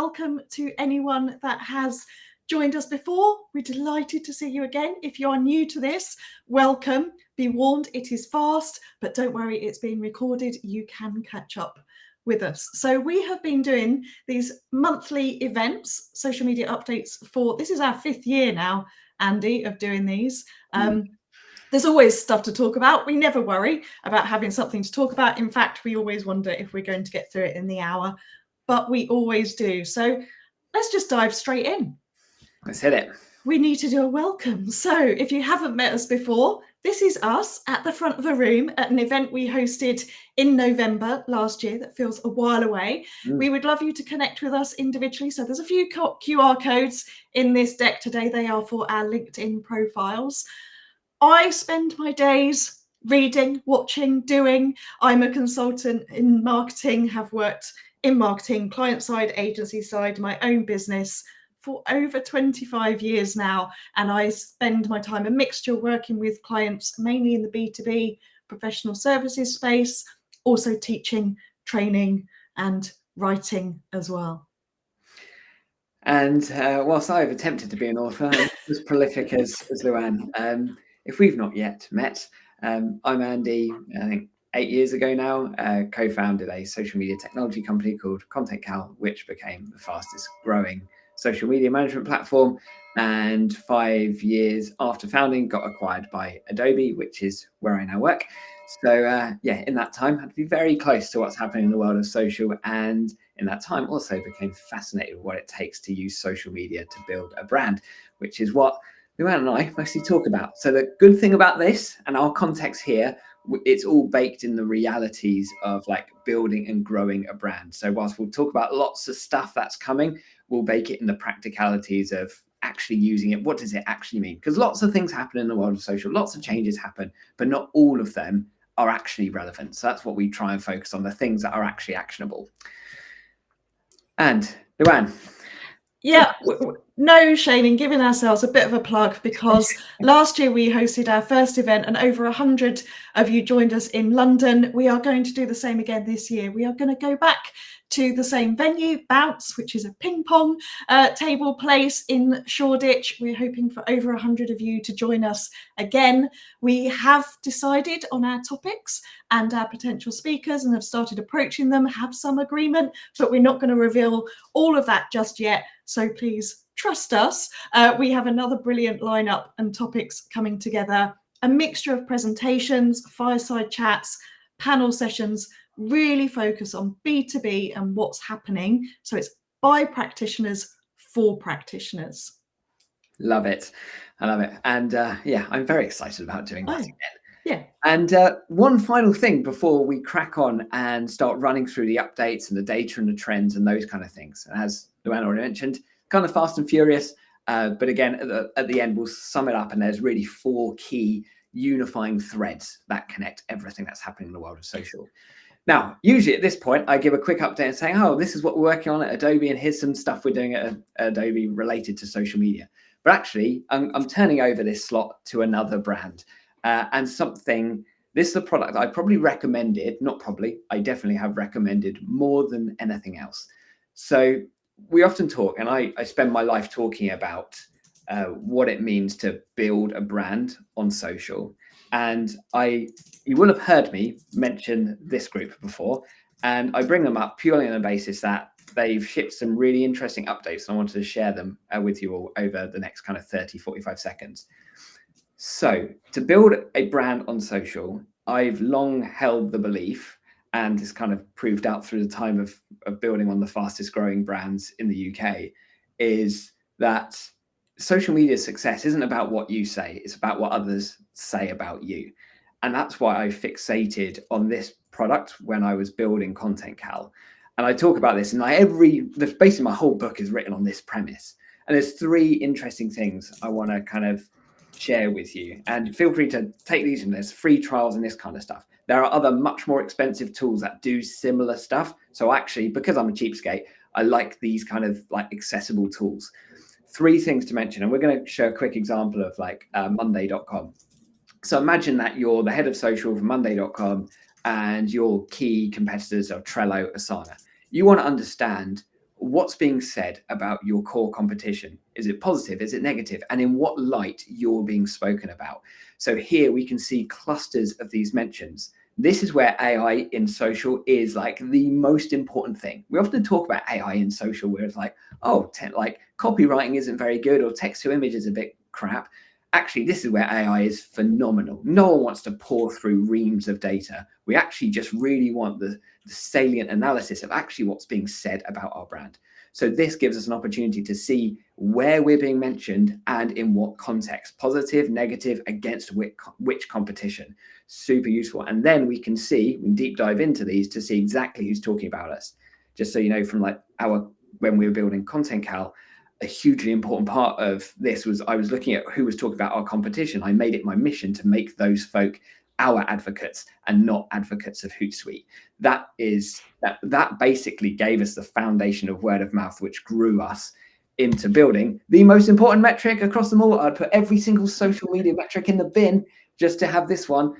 welcome to anyone that has joined us before. We're delighted to see you again. If you are new to this, welcome. Be warned, it is fast, but don't worry, it's being recorded. You can catch up with us. So we have been doing these monthly events, social media updates this is our 5th year now, Andy, of doing these. There's always stuff to talk about. We never worry about having something to talk about. In fact, we always wonder if we're going to get through it in the hour, but we always do. So let's just dive straight in. Let's hit it. We need to do a welcome. So if you haven't met us before, this is us at the front of a room at an event we hosted in November last year that feels a while away. We would love you to connect with us individually. So there's a few QR codes in this deck today. They are for our LinkedIn profiles. I spend my days reading, watching, doing. I'm a consultant in marketing, have worked in marketing, client side, agency side, my own business for over 25 years now. And I spend my time a mixture working with clients, mainly in the B2B professional services space, also teaching, training, and writing as well. And whilst I've attempted to be an author, I'm as prolific as Luan. If we've not yet met, I'm Andy. I think 8 years ago now, co-founded a social media technology company called Content Cal, which became the fastest growing social media management platform. And 5 years after founding, got acquired by Adobe, which is where I now work. So in that time, I had to be very close to what's happening in the world of social. And in that time, also became fascinated with what it takes to use social media to build a brand, which is what Luan and I mostly talk about. So the good thing about this and our context here, it's all baked in the realities of like building and growing a brand. So whilst we'll talk about lots of stuff that's coming, we'll bake it in the practicalities of actually using it. What does it actually mean? Because lots of things happen in the world of social, lots of changes happen, but not all of them are actually relevant. So that's what we try and focus on, the things that are actually actionable. And Luan. Yeah, no shame in giving ourselves a bit of a plug, because last year we hosted our first event and over 100 of you joined us in London. We are going to do the same again this year. We are going to go back to the same venue, Bounce, which is a ping pong table place in Shoreditch. We're hoping for over 100 of you to join us again. We have decided on our topics and our potential speakers and have started approaching them, have some agreement, but we're not going to reveal all of that just yet. So please trust us. We have another brilliant lineup and topics coming together, a mixture of presentations, fireside chats, panel sessions, really focus on B2B and what's happening. So it's by practitioners for practitioners. Love it. I love it. And I'm very excited about doing that again. Yeah. And one final thing before we crack on and start running through the updates and the data and the trends and those kind of things. And as Luan already mentioned, kind of fast and furious. But again, at the end, we'll sum it up. And there's really 4 key unifying threads that connect everything that's happening in the world of social. Now, usually at this point, I give a quick update and say, oh, this is what we're working on at Adobe, and here's some stuff we're doing at Adobe related to social media. But actually, I'm turning over this slot to another brand. And this is a product I probably recommended, I definitely have recommended more than anything else. So we often talk, and I spend my life talking about what it means to build a brand on social. And you will have heard me mention this group before, and I bring them up purely on the basis that they've shipped some really interesting updates. And I wanted to share them with you all over the next kind of 30, 45 seconds. So to build a brand on social, I've long held the belief, and it's kind of proved out through the time of building one of the fastest growing brands in the UK, is that social media success isn't about what you say, it's about what others say about you. And that's why I fixated on this product when I was building Content Cal. And I talk about this, and basically my whole book is written on this premise. And there's 3 interesting things I want to kind of share with you. And feel free to take these, and there's free trials and this kind of stuff. There are other much more expensive tools that do similar stuff. So actually, because I'm a cheapskate, I like these kind of like accessible tools. 3 things to mention, and we're going to show a quick example of like Monday.com. So imagine that you're the head of social for Monday.com, and your key competitors are Trello, Asana. You want to understand what's being said about your core competition. Is it positive? Is it negative? And in what light you're being spoken about. So here we can see clusters of these mentions. This is where AI in social is like the most important thing. We often talk about AI in social where it's like, oh, like copywriting isn't very good or text to image is a bit crap. Actually, this is where AI is phenomenal. No one wants to pour through reams of data. We actually just really want the salient analysis of actually what's being said about our brand. So this gives us an opportunity to see where we're being mentioned and in what context, positive, negative, against which competition. Super useful. And then we can deep dive into these to see exactly who's talking about us. Just so you know, from like when we were building Content Cal, a hugely important part of this was I was looking at who was talking about our competition. I made it my mission to make those folk our advocates and not advocates of Hootsuite. That basically gave us the foundation of word of mouth, which grew us into building the most important metric across them all. I'd put every single social media metric in the bin just to have this one,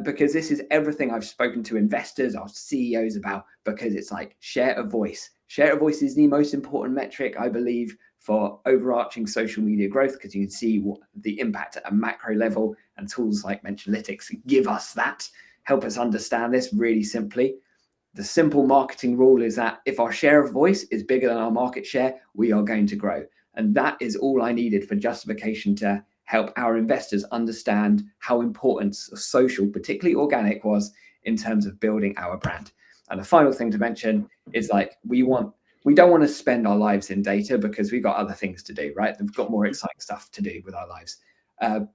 because this is everything I've spoken to investors, our CEOs about, because it's like share of voice. Share of voice is the most important metric, I believe, for overarching social media growth, because you can see what the impact at a macro level, and tools like Mentionalytics give us that, help us understand this really simply. The simple marketing rule is that if our share of voice is bigger than our market share, we are going to grow. And that is all I needed for justification to help our investors understand how important social, particularly organic, was in terms of building our brand. And the final thing to mention is like we don't want to spend our lives in data because we've got other things to do, right? We've got more exciting stuff to do with our lives.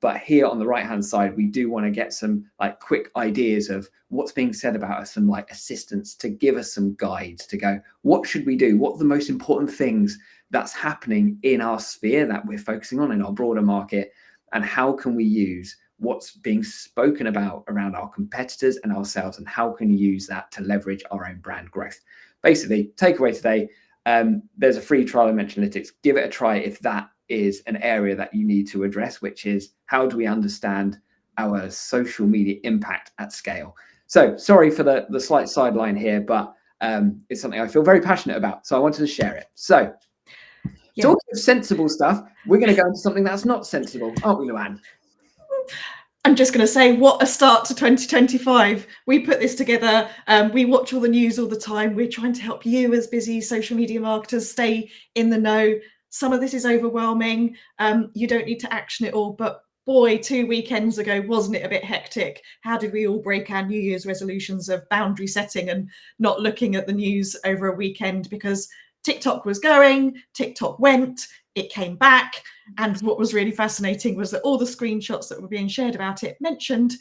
But here on the right-hand side, we do want to get some like quick ideas of what's being said about us, some like assistance to give us some guides to go, what should we do? What are the most important things that's happening in our sphere that we're focusing on in our broader market? And how can we use what's being spoken about around our competitors and ourselves? And how can we use that to leverage our own brand growth? Basically, takeaway today, there's a free trial of Mentionalytics. Give it a try if that is an area that you need to address, which is how do we understand our social media impact at scale? So sorry for the slight sideline here, but it's something I feel very passionate about. So I wanted to share it. So talking of sensible stuff, we're going to go into something that's not sensible, aren't we, Luan? I'm just going to say, what a start to 2025. We put this together. We watch all the news all the time. We're trying to help you as busy social media marketers stay in the know. Some of this is overwhelming. You don't need to action it all, but boy, 2 weekends ago, wasn't it a bit hectic? How did we all break our New Year's resolutions of boundary setting and not looking at the news over a weekend? Because TikTok was going, TikTok went, it came back. And what was really fascinating was that all the screenshots that were being shared about it mentioned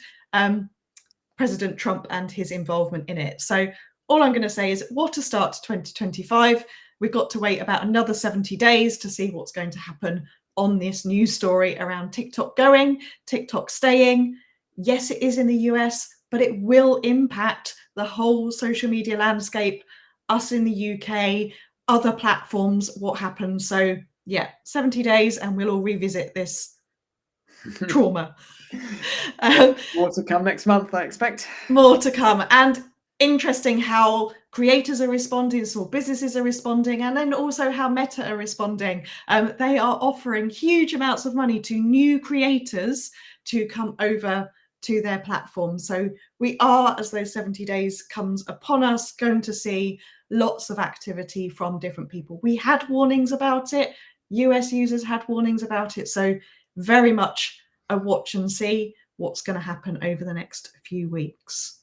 President Trump and his involvement in it. So all I'm going to say is what a start to 2025. We've got to wait about another 70 days to see what's going to happen on this news story around TikTok going, TikTok staying. Yes, it is in the US, but it will impact the whole social media landscape, us in the UK, other platforms, what happens. So yeah, 70 days and we'll all revisit this trauma. More to come next month, I expect. More to come. And interesting how creators are responding, small businesses are responding, and then also how Meta are responding. They are offering huge amounts of money to new creators to come over to their platform. So we are, as those 70 days comes upon us, going to see lots of activity from different people. We had warnings about it. US users had warnings about it. So very much a watch and see what's going to happen over the next few weeks.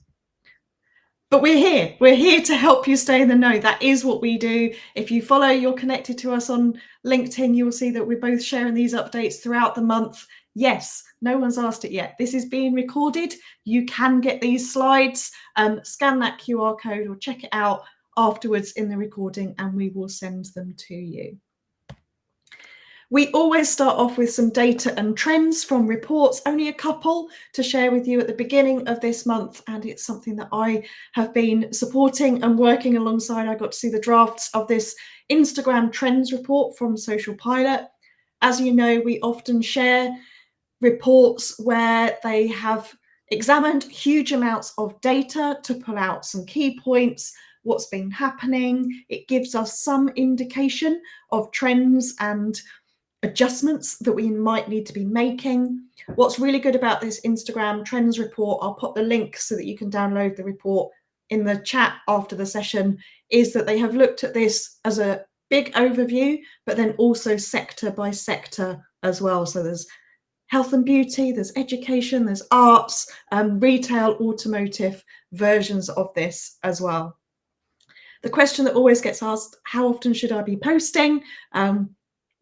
But we're here. We're here to help you stay in the know. That is what we do. If you follow, you're connected to us on LinkedIn, you'll see that we're both sharing these updates throughout the month. Yes, no one's asked it yet. This is being recorded. You can get these slides, scan that QR code or check it out afterwards in the recording and we will send them to you. We always start off with some data and trends from reports, only a couple to share with you at the beginning of this month. And it's something that I have been supporting and working alongside. I got to see the drafts of this Instagram trends report from Social Pilot. As you know, we often share reports where they have examined huge amounts of data to pull out some key points, what's been happening. It gives us some indication of trends and adjustments that we might need to be making. What's really good about this Instagram trends report, I'll put the link so that you can download the report in the chat after the session, is that they have looked at this as a big overview, but then also sector by sector as well. So there's health and beauty, there's education, there's arts, retail, automotive versions of this as well. The question that always gets asked, how often should I be posting?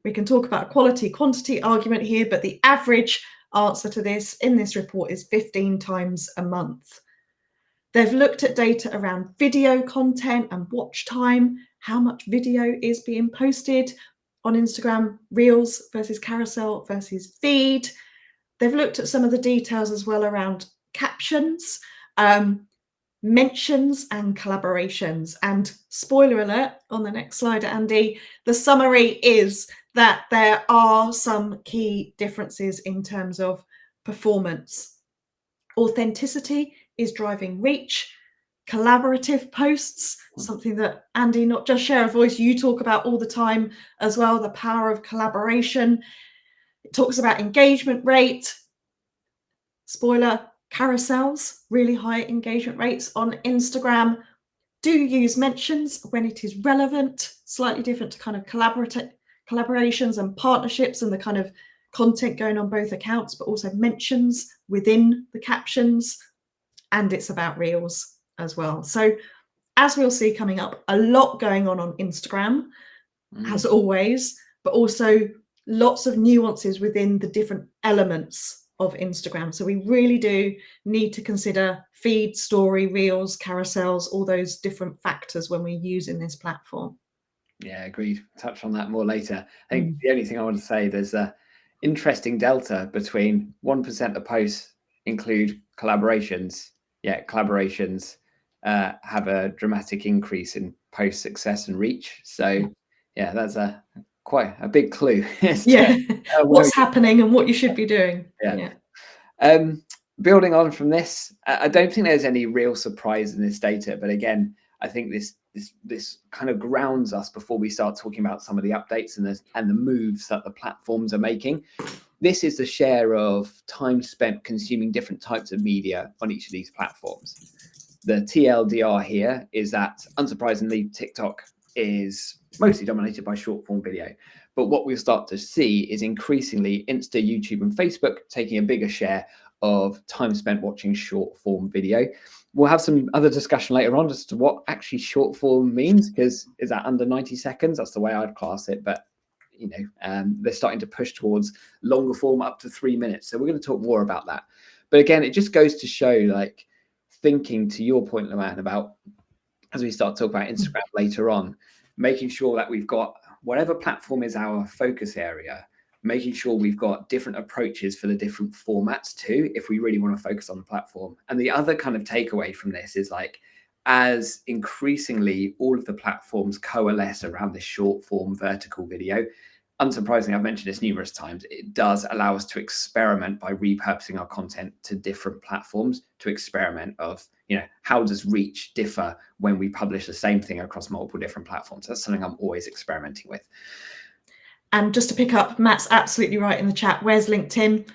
We can talk about a quality quantity argument here, but the average answer to this in this report is 15 times a month. They've looked at data around video content and watch time, how much video is being posted on Instagram, Reels versus Carousel versus Feed. They've looked at some of the details as well around captions, mentions and collaborations. And spoiler alert on the next slide, Andy, the summary is that there are some key differences in terms of performance. Authenticity is driving reach. Collaborative posts, something that Andy, not just Share a Voice, you talk about all the time as well, the power of collaboration. It talks about engagement rate. Spoiler, carousels, really high engagement rates on Instagram. Do use mentions when it is relevant, slightly different to kind of collaborations and partnerships and the kind of content going on both accounts, but also mentions within the captions. And it's about Reels as well. So as we'll see coming up, a lot going on Instagram, as always, but also lots of nuances within the different elements of Instagram. So we really do need to consider feed, story, Reels, carousels, all those different factors when we're using this platform. Yeah, agreed. Touch on that more later. I think the only thing I want to say, there's a interesting delta between 1% of posts include collaborations, yet collaborations have a dramatic increase in post success and reach. So yeah, that's quite a big clue. What's happening and what you should be doing. Building on from this, I don't think there's any real surprise in this data, but again, I think this kind of grounds us before we start talking about some of the updates and the moves that the platforms are making. This is the share of time spent consuming different types of media on each of these platforms. The TLDR here is that, unsurprisingly, TikTok is mostly dominated by short form video. But what we'll start to see is increasingly Insta, YouTube, and Facebook taking a bigger share of time spent watching short form video. We'll have some other discussion later on as to what actually short form means, because is that under 90 seconds? That's the way I'd class it. But you know, they're starting to push towards longer form up to 3 minutes. So we're going to talk more about that. But again, it just goes to show, like, thinking to your point, Luan, about as we start to talk about Instagram later on, making sure that we've got whatever platform is our focus area, making sure we've got different approaches for the different formats too, if we really want to focus on the platform. And the other kind of takeaway from this is, like, as increasingly all of the platforms coalesce around this short form vertical video, unsurprisingly, I've mentioned this numerous times, it does allow us to experiment by repurposing our content to different platforms, to experiment of, you know, how does reach differ when we publish the same thing across multiple different platforms. That's something I'm always experimenting with. And just to pick up, Matt's absolutely right in the chat. Where's LinkedIn?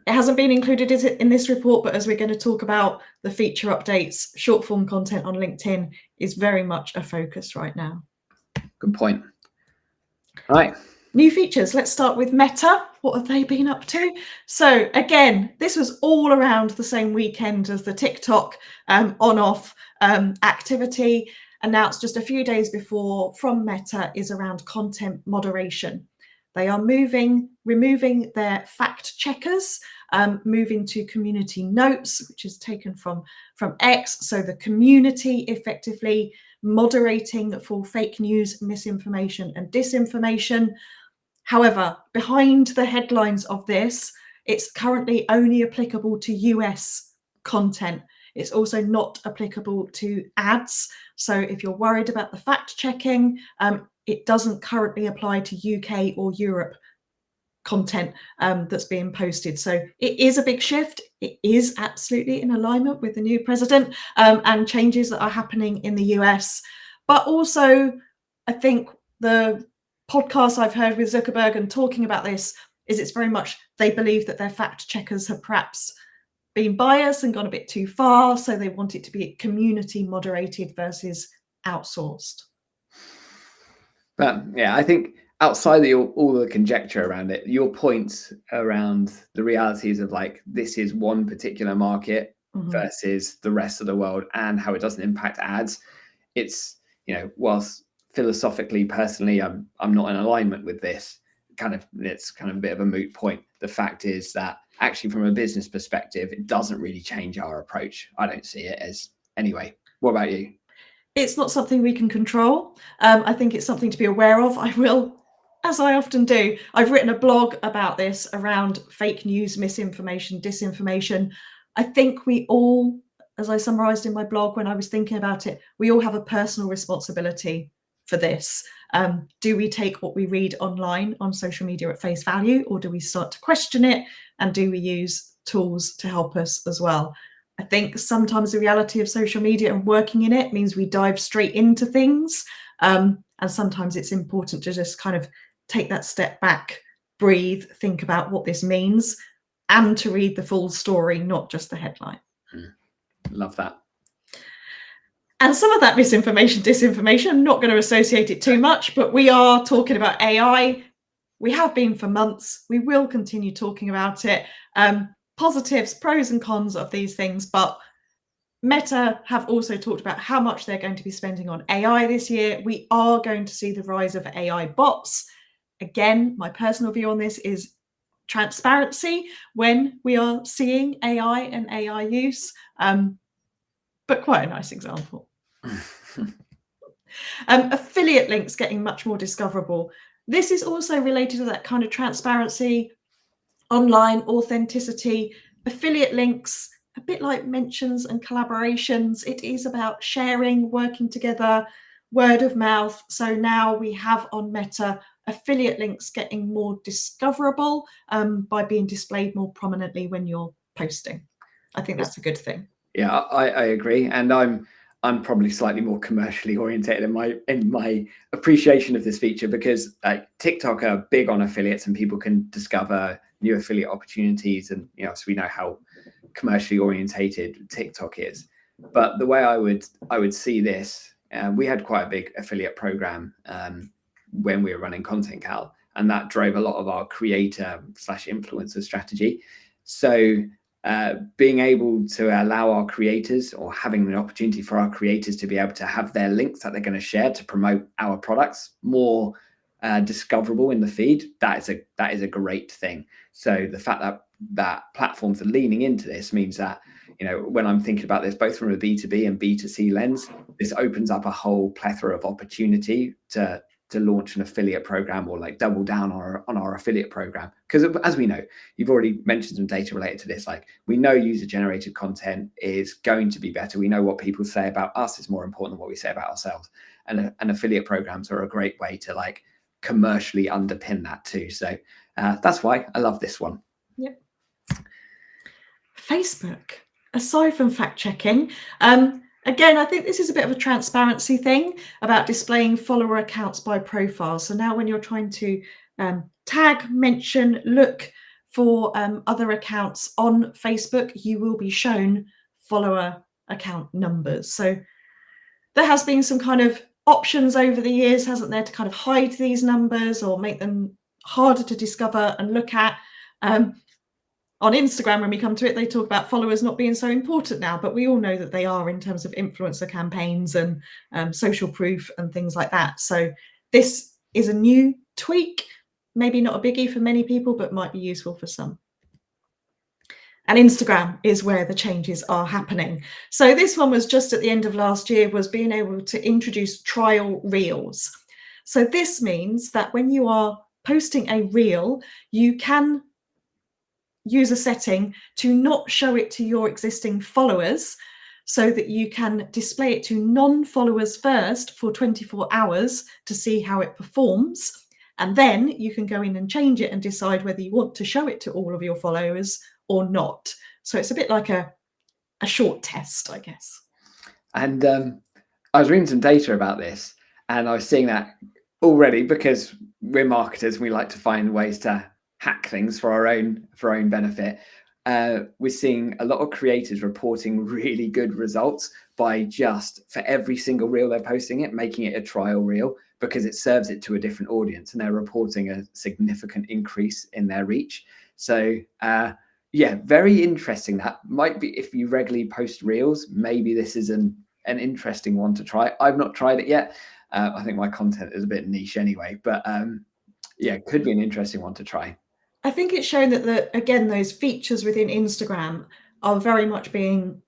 It hasn't been included in this report, but as we're going to talk about the feature updates, short form content on LinkedIn is very much a focus right now. Good point. All right. New features. Let's start with Meta. What have they been up to? So again, this was all around the same weekend as the TikTok on-off activity announced just a few days before from Meta is around content moderation. They are removing their fact checkers, moving to community notes, which is taken from X. So the community effectively moderating for fake news, misinformation, and disinformation. However, behind the headlines of this, it's currently only applicable to US content. It's also not applicable to ads. So if you're worried about the fact checking, it doesn't currently apply to UK or Europe content that's being posted. So it is a big shift. It is absolutely in alignment with the new president and changes that are happening in the US. But also, I think the podcast I've heard with Zuckerberg and talking about this is it's very much they believe that their fact checkers have perhaps been biased and gone a bit too far. So they want it to be community moderated versus outsourced. But yeah, I think outside of all the conjecture around it, your points around the realities of like this is one particular market versus the rest of the world and how it doesn't impact ads. It's, you know, whilst philosophically, personally, I'm not in alignment with this. It's kind of a bit of a moot point. The fact is that actually, from a business perspective, it doesn't really change our approach. I don't see it as anyway. What about you? It's not something we can control. I think it's something to be aware of. I will, as I often do, I've written a blog about this around fake news, misinformation, disinformation. I think we all, as I summarised in my blog when I was thinking about it, we all have a personal responsibility for this. Do we take what we read online on social media at face value, or do we start to question it? And do we use tools to help us as well? I think sometimes the reality of social media and working in it means we dive straight into things. And sometimes it's important to just kind of take that step back, breathe, think about what this means, and to read the full story, not just the headline. Love that. And some of that misinformation, disinformation, I'm not going to associate it too much, but we are talking about AI. We have been for months. We will continue talking about it. Positives, pros and cons of these things, but Meta have also talked about how much they're going to be spending on AI this year. We are going to see the rise of AI bots. Again, my personal view on this is transparency when we are seeing AI and AI use, but quite a nice example. Affiliate links getting much more discoverable. This is also related to that kind of transparency, online authenticity. Affiliate links, a bit like mentions and collaborations, it is about sharing, working together, word of mouth. So now we have on Meta affiliate links getting more discoverable by being displayed more prominently when you're posting. I think that's a good thing. Yeah, I agree, and I'm probably slightly more commercially orientated in my appreciation of this feature, because TikTok are big on affiliates and people can discover new affiliate opportunities, and you know, so we know how commercially orientated TikTok is. But the way I would see this, we had quite a big affiliate program when we were running Content Cal, and that drove a lot of our creator/influencer strategy. So being able to allow our creators, or having an opportunity for our creators to be able to have their links that they're going to share to promote our products more discoverable in the feed, that is a great thing. So the fact that platforms are leaning into this means that, you know, when I'm thinking about this both from a B2B and B2C lens, this opens up a whole plethora of opportunity to launch an affiliate program, or like double down on our affiliate program. Because as we know, you've already mentioned some data related to this, like we know user generated content is going to be better. We know what people say about us is more important than what we say about ourselves. And affiliate programs are a great way to like commercially underpin that too. So that's why I love this one. Yep. Facebook, aside from fact checking, again, I think this is a bit of a transparency thing about displaying follower accounts by profile. So now when you're trying to tag, mention, look for other accounts on Facebook, you will be shown follower account numbers. So there has been some kind of options over the years, hasn't there, to kind of hide these numbers or make them harder to discover and look at. On Instagram, when we come to it, they talk about followers not being so important now, but we all know that they are in terms of influencer campaigns and social proof and things like that. So this is a new tweak, maybe not a biggie for many people, but might be useful for some. And Instagram is where the changes are happening. So this one was just at the end of last year, was being able to introduce trial reels. So this means that when you are posting a reel, you can use a setting to not show it to your existing followers, so that you can display it to non-followers first for 24 hours to see how it performs. And then you can go in and change it and decide whether you want to show it to all of your followers or not. So it's a bit like a short test, I guess. And I was reading some data about this, and I was seeing that already, because we're marketers and we like to find ways to hack things for our own benefit. We're seeing a lot of creators reporting really good results by just, for every single reel they're posting it, making it a trial reel, because it serves it to a different audience, and they're reporting a significant increase in their reach. So yeah, very interesting. That might be, if you regularly post reels, maybe this is an interesting one to try. I've not tried it yet. I think my content is a bit niche anyway, but yeah, it could be an interesting one to try. I think it's shown that again, those features within Instagram are very much being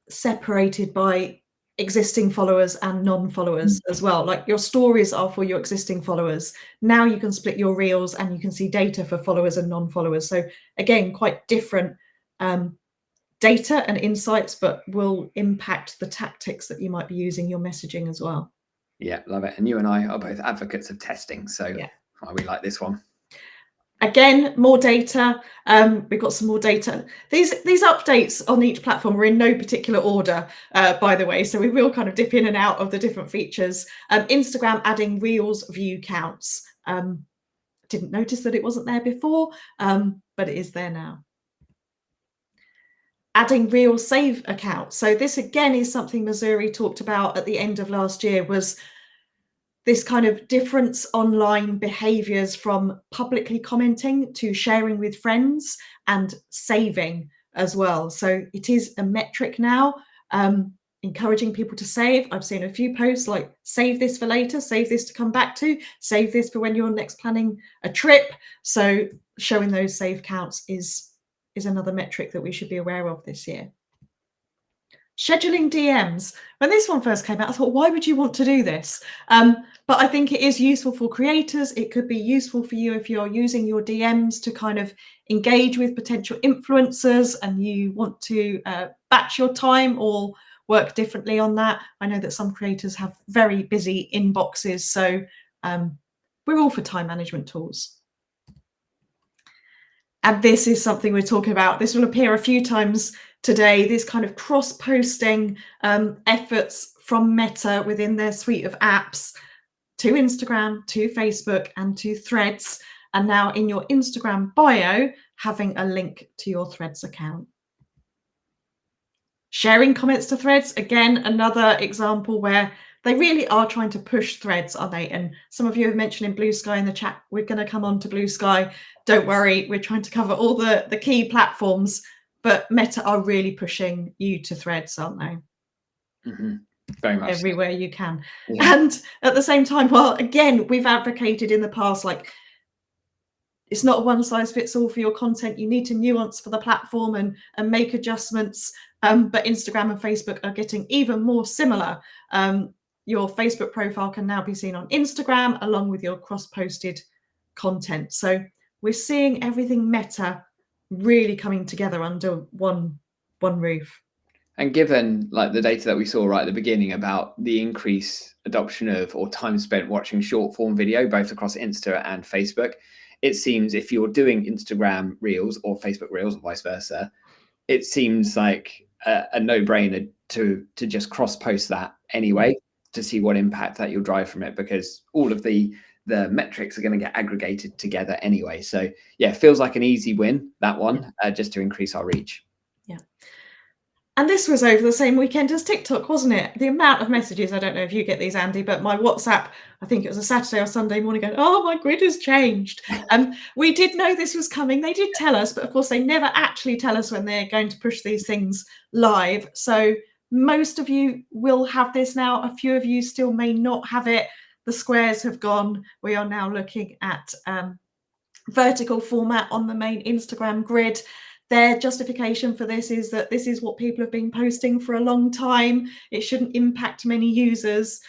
separated by existing followers and non-followers as well. Like your stories are for your existing followers. Now you can split your reels and you can see data for followers and non-followers. So again, quite different data and insights, but will impact the tactics that you might be using your messaging as well. Yeah, love it. And you and I are both advocates of testing, so yeah, we like this one. Again, more data. We've got some more data. These updates on each platform are in no particular order, by the way, so we will kind of dip in and out of the different features. Instagram adding Reels view counts. Didn't notice that it wasn't there before, but it is there now. Adding Reel save accounts. So this again is something Missouri talked about at the end of last year, was this kind of difference online behaviors from publicly commenting to sharing with friends and saving as well. So it is a metric now, encouraging people to save. I've seen a few posts like, save this for later, save this to come back to, save this for when you're next planning a trip. So showing those save counts is another metric that we should be aware of this year. Scheduling DMs. When this one first came out, I thought, why would you want to do this? But I think it is useful for creators. It could be useful for you if you're using your DMs to kind of engage with potential influencers and you want to batch your time or work differently on that. I know that some creators have very busy inboxes, so we're all for time management tools. And this is something we're talking about. This will appear a few times today, this kind of cross-posting efforts from Meta within their suite of apps to Instagram, to Facebook, and to Threads. And now in your Instagram bio, having a link to your Threads account. Sharing comments to Threads, again, another example where they really are trying to push Threads, aren't they? And some of you have mentioned in Blue Sky in the chat, we're going to come on to Blue Sky. Don't worry, we're trying to cover all the key platforms, but Meta are really pushing you to Threads, aren't they? Mm-hmm. Very much everywhere you can. Yeah. And at the same time, well, again, we've advocated in the past, like, it's not a one size fits all for your content. You need to nuance for the platform and make adjustments. But Instagram and Facebook are getting even more similar. Your Facebook profile can now be seen on Instagram along with your cross-posted content. So we're seeing everything Meta really coming together under one roof. And given like the data that we saw right at the beginning about the increased adoption of or time spent watching short form video, both across Insta and Facebook, it seems if you're doing Instagram Reels or Facebook Reels or vice versa, it seems like a no-brainer to just cross-post that anyway to see what impact that you'll drive from it, because all of the metrics are going to get aggregated together anyway. So yeah, it feels like an easy win, that one, just to increase our reach. Yeah. And this was over the same weekend as TikTok, wasn't it? The amount of messages, I don't know if you get these, Andy, but my WhatsApp, I think it was a Saturday or Sunday morning, going, oh, my grid has changed. We did know this was coming. They did tell us, but of course they never actually tell us when they're going to push these things live. So most of you will have this now. A few of you still may not have it. The squares have gone. We are now looking at vertical format on the main Instagram grid. Their justification for this is that this is what people have been posting for a long time. It shouldn't impact many users.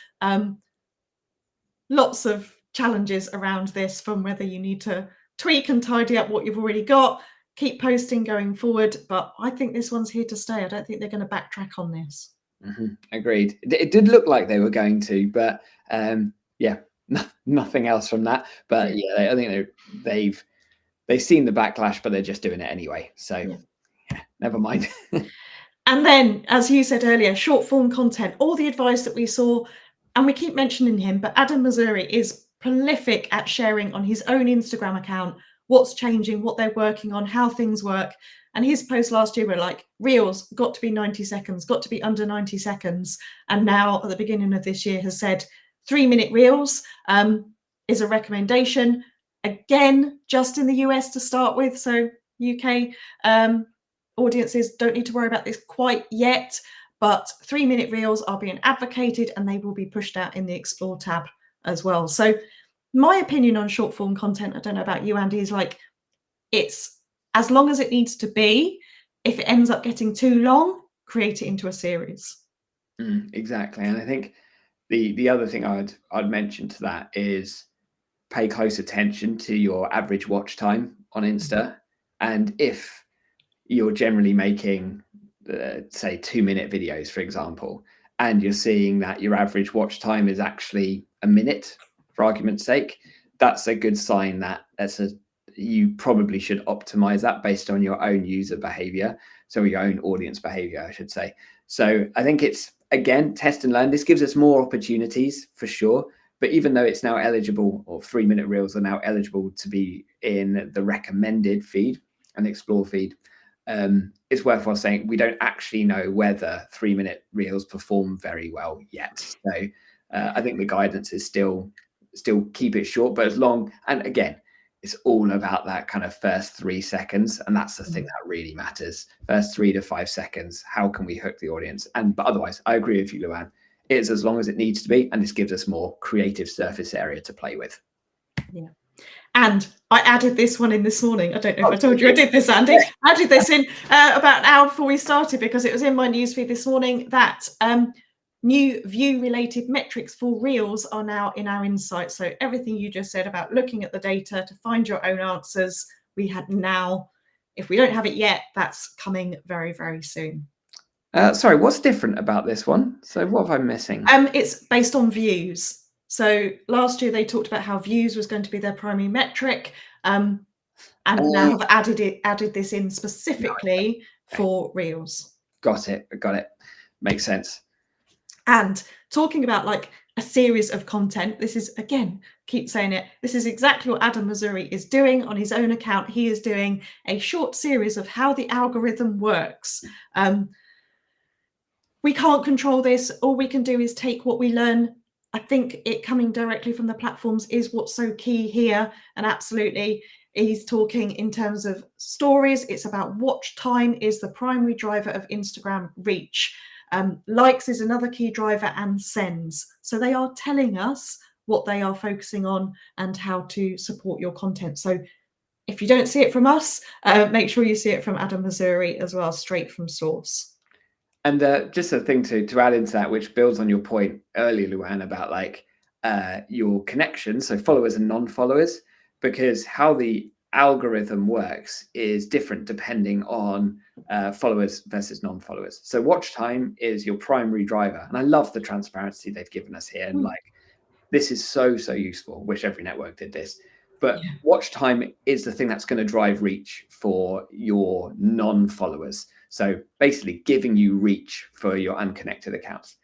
Lots of challenges around this, from whether you need to tweak and tidy up what you've already got, keep posting going forward. But I think this one's here to stay. I don't think they're going to backtrack on this. Agreed. It did look like they were going to, but yeah, nothing else from that. But yeah, I think they've seen the backlash, but they're just doing it anyway. So yeah, never mind. And then, as you said earlier, short form content, all the advice that we saw, and we keep mentioning him, but Adam Missouri is prolific at sharing on his own Instagram account what's changing, what they're working on, how things work. And his posts last year were like, Reels got to be 90 seconds, got to be under 90 seconds. And now at the beginning of this year has said 3-minute Reels is a recommendation. Again, just in the US to start with, so UK. Audiences don't need to worry about this quite yet, but 3-minute Reels are being advocated and they will be pushed out in the Explore tab as well. So my opinion on short form content, I don't know about you, Andy, is like, it's as long as it needs to be. If it ends up getting too long, create it into a series. Exactly. And I think the other thing I'd mention to that is pay close attention to your average watch time on Insta. And if you're generally making, say, 2-minute videos, for example, and you're seeing that your average watch time is actually a minute, for argument's sake, that's a good sign that you probably should optimize that based on your own user behavior. So your own audience behavior, I should say. So I think it's, again, test and learn. This gives us more opportunities for sure. But even though it's now eligible, or 3-minute Reels are now eligible to be in the recommended feed and Explore feed, it's worthwhile saying we don't actually know whether 3-minute Reels perform very well yet. So I think the guidance is still keep it short, but as long, and again, it's all about that kind of first 3 seconds. And that's the thing that really matters. First 3 to 5 seconds. How can we hook the audience? But otherwise, I agree with you, Luan. It is as long as it needs to be. And this gives us more creative surface area to play with. Yeah. And I added this one in this morning. I don't know if I told you I did this, Andy. I added this in about an hour before we started because it was in my newsfeed this morning that new view-related metrics for Reels are now in our insights. So everything you just said about looking at the data to find your own answers, we had now. If we don't have it yet, that's coming very, very soon. Sorry, what's different about this one? So what have I missing? It's based on views. So last year they talked about how views was going to be their primary metric, and now have added this in specifically for Reels. Got it. Makes sense. And talking about like a series of content, this is, again, keep saying it, this is exactly what Adam Missouri is doing on his own account. He is doing a short series of how the algorithm works. We can't control this. All we can do is take what we learn. I think it coming directly from the platforms is what's so key here. And absolutely, he's talking in terms of stories. It's about watch time is the primary driver of Instagram reach. Likes is another key driver, and sends. So they are telling us what they are focusing on and how to support your content. So if you don't see it from us, make sure you see it from Adam Missouri as well, straight from source. And just a thing to add into that, which builds on your point earlier, Luan, about like your connections, so followers and non-followers, because how the algorithm works is different depending on followers versus non-followers. So watch time is your primary driver. And I love the transparency they've given us here. And like, this is so useful. Wish every network did this. But watch time is the thing that's going to drive reach for your non-followers. So basically giving you reach for your unconnected accounts.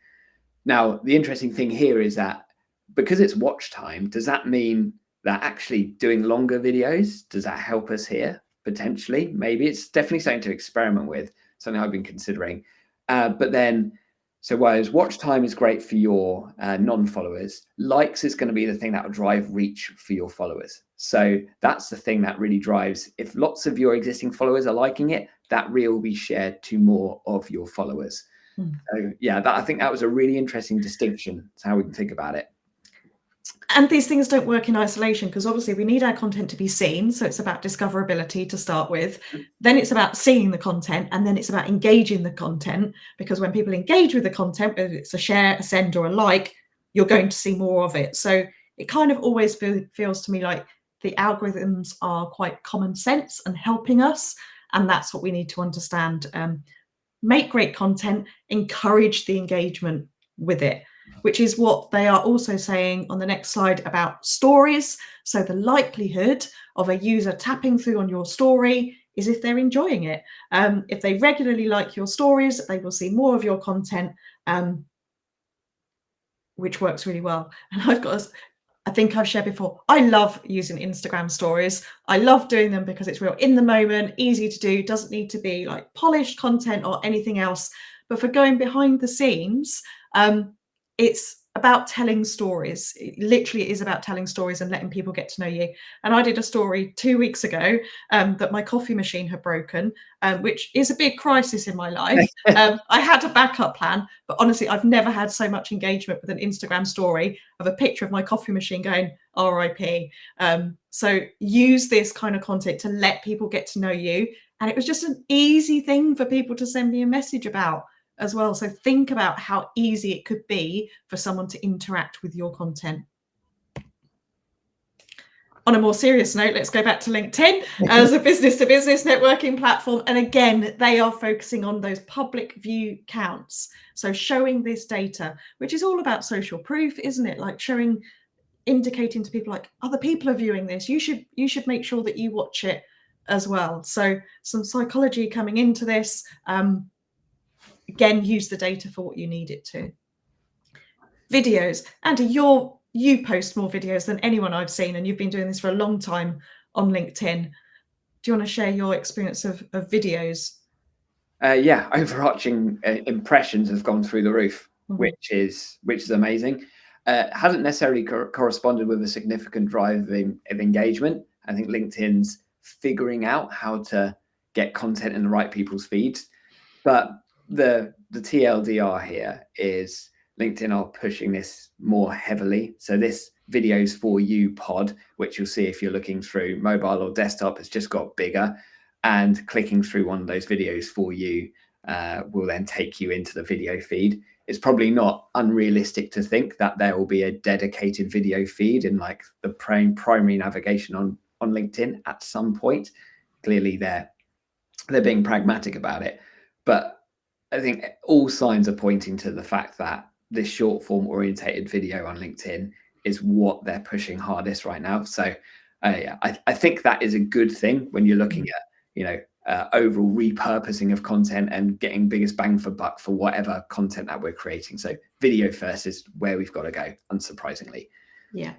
Now, the interesting thing here is that because it's watch time, does that mean that actually doing longer videos, does that help us here? Potentially, maybe. It's definitely something to experiment with, something I've been considering. But then, so whereas watch time is great for your non-followers, likes is going to be the thing that will drive reach for your followers. So that's the thing that really drives. If lots of your existing followers are liking it, that reel will be shared to more of your followers. So yeah, I think that was a really interesting distinction. It's how we can think about it. And these things don't work in isolation because obviously we need our content to be seen. So it's about discoverability to start with. Then it's about seeing the content, and then it's about engaging the content, because when people engage with the content, whether it's a share, a send, or a like, you're going to see more of it. So it kind of always feels to me like the algorithms are quite common sense and helping us. And that's what we need to understand. Make great content, encourage the engagement with it. which is what they are also saying on the next slide about stories. So the likelihood of a user tapping through on your story is if they're enjoying it. If they regularly like your stories, they will see more of your content, which works really well. And I think I've shared before, I love using Instagram stories. I love doing them because it's real in the moment, easy to do, doesn't need to be like polished content or anything else. But for going behind the scenes, it's about telling stories. It literally is about telling stories and letting people get to know you. And I did a story 2 weeks ago that my coffee machine had broken, which is a big crisis in my life. I had a backup plan, but honestly, I've never had so much engagement with an Instagram story of a picture of my coffee machine going RIP. So use this kind of content to let people get to know you. And it was just an easy thing for people to send me a message about as well. So think about how easy it could be for someone to interact with your content. On a more serious note, let's go back to LinkedIn as a business-to-business networking platform. And again, they are focusing on those public view counts. So showing this data, which is all about social proof, isn't it? Like indicating to people like other people are viewing this. You should make sure that you watch it as well. So some psychology coming into this. Again, use the data for what you need it to. Videos. Andy, you post more videos than anyone I've seen, and you've been doing this for a long time on LinkedIn. Do you want to share your experience of videos? Yeah, overarching impressions have gone through the roof, which is amazing. Hasn't necessarily corresponded with a significant drive of engagement. I think LinkedIn's figuring out how to get content in the right people's feeds, but the TLDR here is LinkedIn are pushing this more heavily. So this videos for you pod, which you'll see if you're looking through mobile or desktop, has just got bigger, and clicking through one of those videos for you will then take you into the video feed. It's probably not unrealistic to think that there will be a dedicated video feed in like the primary navigation on LinkedIn at some point. Clearly they're being pragmatic about it, but I think all signs are pointing to the fact that this short form orientated video on LinkedIn is what they're pushing hardest right now. So yeah, I think that is a good thing when you're looking at, overall repurposing of content and getting biggest bang for buck for whatever content that we're creating. So video first is where we've got to go, unsurprisingly. Yeah.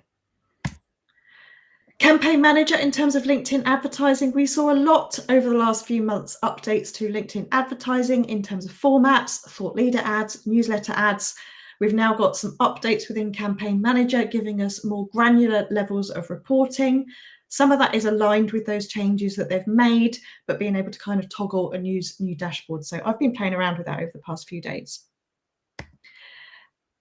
Campaign Manager, in terms of LinkedIn advertising, we saw a lot over the last few months, updates to LinkedIn advertising in terms of formats, thought leader ads, newsletter ads. We've now got some updates within Campaign Manager, giving us more granular levels of reporting. Some of that is aligned with those changes that they've made, but being able to kind of toggle and use new dashboards. So I've been playing around with that over the past few days.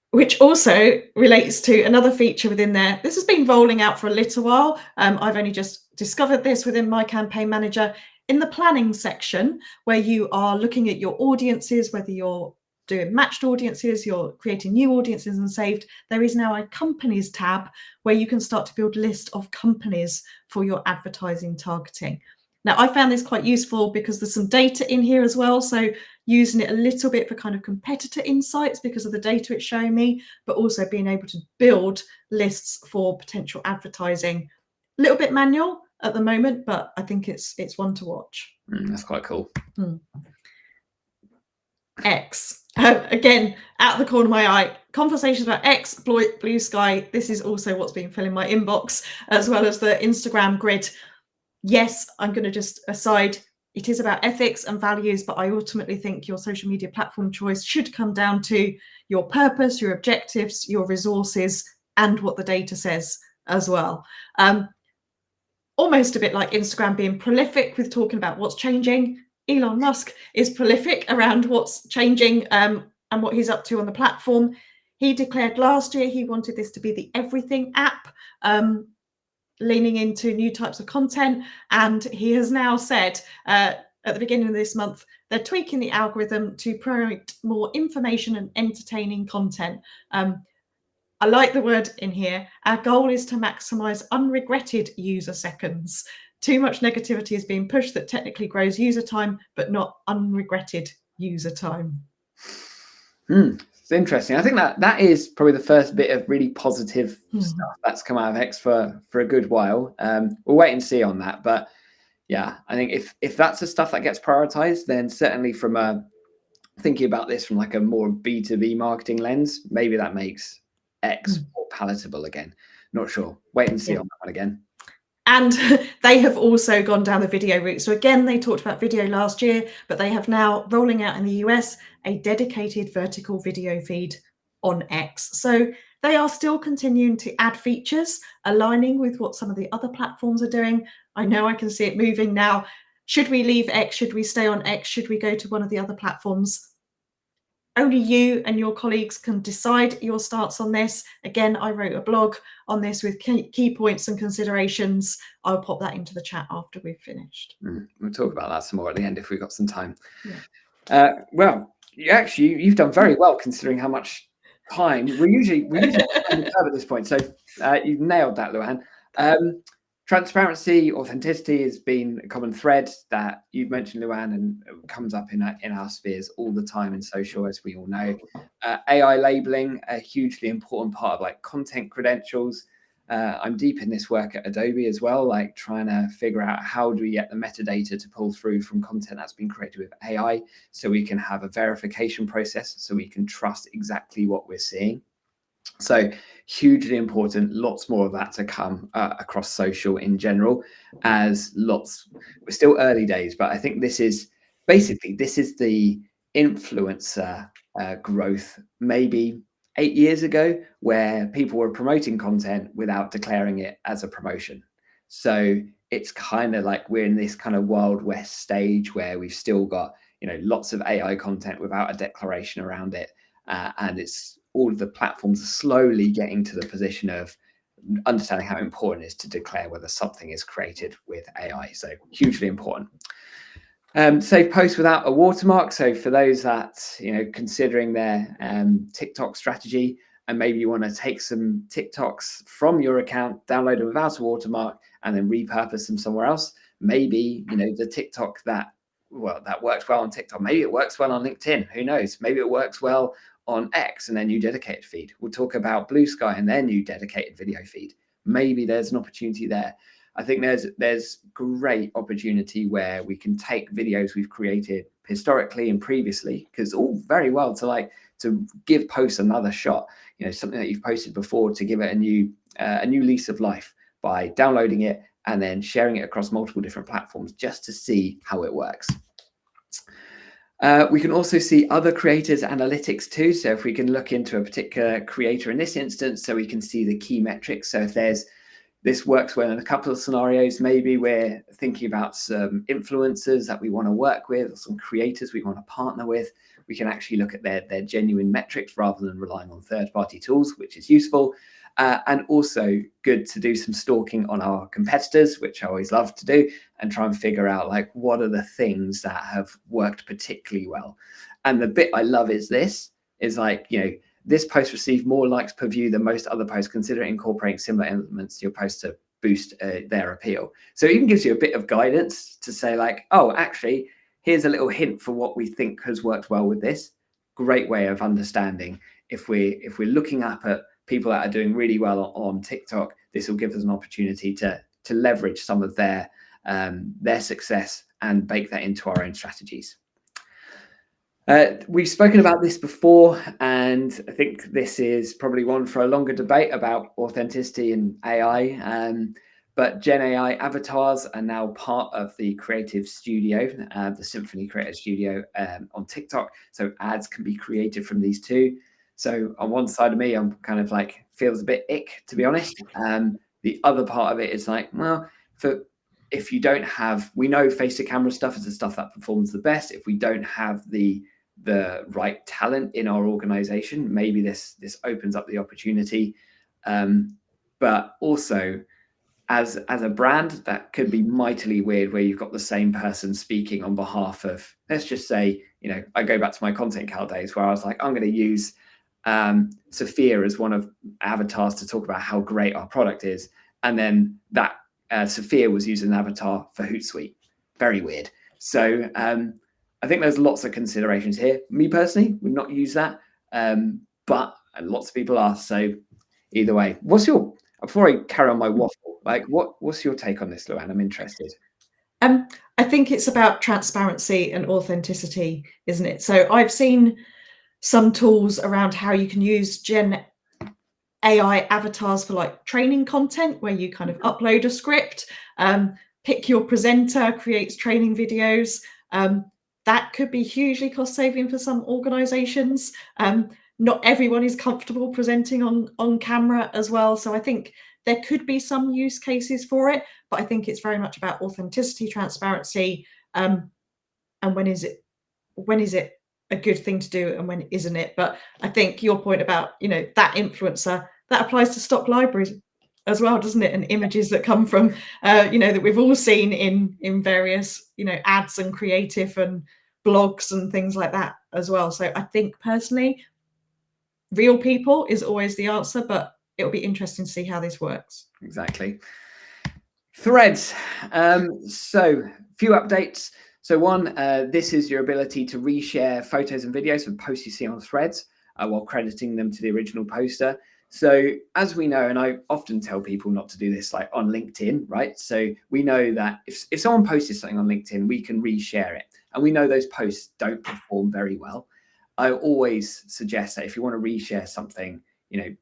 Which also relates to another feature within there. This has been rolling out for a little while. I've only just discovered this within my Campaign Manager. In the planning section, where you are looking at your audiences, whether you're doing matched audiences, you're creating new audiences and saved, there is now a companies tab where you can start to build a list of companies for your advertising targeting. Now, I found this quite useful because there's some data in here as well. So using it a little bit for kind of competitor insights because of the data it's showing me, but also being able to build lists for potential advertising. A little bit manual at the moment, but I think it's one to watch. That's quite cool. X. Again, out of the corner of my eye, conversations about X, Blue Sky. This is also what's been filling my inbox, as well as the Instagram grid. Yes, I'm going to just aside, it is about ethics and values, but I ultimately think your social media platform choice should come down to your purpose, your objectives, your resources, and what the data says as well. Almost a bit like Instagram being prolific with talking about what's changing. Elon Musk is prolific around what's changing and what he's up to on the platform. He declared last year he wanted this to be the everything app, leaning into new types of content. And he has now said at the beginning of this month, they're tweaking the algorithm to promote more information and entertaining content. I like the word in here. Our goal is to maximize unregretted user seconds. Too much negativity is being pushed that technically grows user time, but not unregretted user time. It's interesting. I think that is probably the first bit of really positive Hmm. stuff that's come out of X for a good while. We'll wait and see on that, but yeah, I think if that's the stuff that gets prioritized, then certainly from thinking about this from like a more B2B marketing lens, maybe that makes X more palatable again. Not sure. Wait and see on that one again. And they have also gone down the video route. So again, they talked about video last year, but they have now rolling out in the US a dedicated vertical video feed on X. So they are still continuing to add features, aligning with what some of the other platforms are doing. I know I can see it moving now. Should we leave X? Should we stay on X? Should we go to one of the other platforms? Only you and your colleagues can decide your stance on this. Again, I wrote a blog on this with key points and considerations. I'll pop that into the chat after we've finished. We'll talk about that some more at the end if we've got some time. Yeah. Well, you've done very well considering how much time we usually have at this point. So you've nailed that, Luan. Transparency, authenticity has been a common thread that you've mentioned, Luan, and it comes up in our spheres all the time in social, as we all know. AI labeling, a hugely important part of like content credentials. I'm deep in this work at Adobe as well, like trying to figure out how do we get the metadata to pull through from content that's been created with AI so we can have a verification process so we can trust exactly what we're seeing. So hugely important, lots more of that to come across social in general, we're still early days, but I think this is the influencer growth maybe 8 years ago, where people were promoting content without declaring it as a promotion. So it's kind of like we're in this kind of Wild West stage where we've still got, lots of AI content without a declaration around it. And it's all of the platforms are slowly getting to the position of understanding how important it is to declare whether something is created with AI. So hugely important. Save posts without a watermark. So for those that, considering their TikTok strategy, and maybe you want to take some TikToks from your account, download them without a watermark, and then repurpose them somewhere else. Maybe, the TikTok that works well on TikTok, maybe it works well on LinkedIn. Who knows? Maybe it works well on X and their new dedicated feed. We'll talk about Blue Sky and their new dedicated video feed. Maybe there's an opportunity there. I think there's great opportunity where we can take videos we've created historically and previously, because it's all very well to give posts another shot, something that you've posted before, to give it a new lease of life by downloading it and then sharing it across multiple different platforms just to see how it works. We can also see other creators' analytics too. So if we can look into a particular creator in this instance, so we can see the key metrics. So if this works well in a couple of scenarios, maybe we're thinking about some influencers that we want to work with, or some creators we want to partner with. We can actually look at their genuine metrics rather than relying on third-party tools, which is useful. And also good to do some stalking on our competitors, which I always love to do, and try and figure out what are the things that have worked particularly well. And the bit I love is this post received more likes per view than most other posts. Consider incorporating similar elements to your post to boost their appeal. So it even gives you a bit of guidance to say oh, actually, here's a little hint for what we think has worked well with this. Great way of understanding if we're looking up at people that are doing really well on TikTok, this will give us an opportunity to leverage some of their success and bake that into our own strategies. We've spoken about this before, and I think this is probably one for a longer debate about authenticity and AI. But Gen AI avatars are now part of the creative studio, the Symphony Creator Studio on TikTok. So ads can be created from these too. So on one side of me, I'm kind of feels a bit ick, to be honest. The other part of it is if you don't have, we know face to camera stuff is the stuff that performs the best. If we don't have the right talent in our organization, maybe this opens up the opportunity. But also as a brand, that could be mightily weird where you've got the same person speaking on behalf of, let's just say, I go back to my Content Cal days where I was I'm going to use Sophia as one of avatars to talk about how great our product is, and then that Sophia was using an avatar for Hootsuite. Very weird. So I think there's lots of considerations here. Me personally would not use that. but lots of people are. So either way, before I carry on my waffle, like what's your take on this, Luan? I'm interested. I think it's about transparency and authenticity, isn't it? So I've seen some tools around how you can use Gen AI avatars for like training content, where you kind of upload a script, pick your presenter, creates training videos. That could be hugely cost saving for some organizations. Not everyone is comfortable presenting on camera as well. So I think there could be some use cases for it, but I think it's very much about authenticity, transparency, and when is it a good thing to do and when isn't it. But I think your point about, that influencer, that applies to stock libraries as well, doesn't it? And images that come from, that we've all seen in various, ads and creative and blogs and things like that as well. So I think personally, real people is always the answer, but it'll be interesting to see how this works. Exactly. Threads. So few updates. So one, this is your ability to reshare photos and videos from posts you see on Threads while crediting them to the original poster. So as we know, and I often tell people not to do this like on LinkedIn, right? So we know that if someone posted something on LinkedIn, we can reshare it. And we know those posts don't perform very well. I always suggest that if you want to reshare something,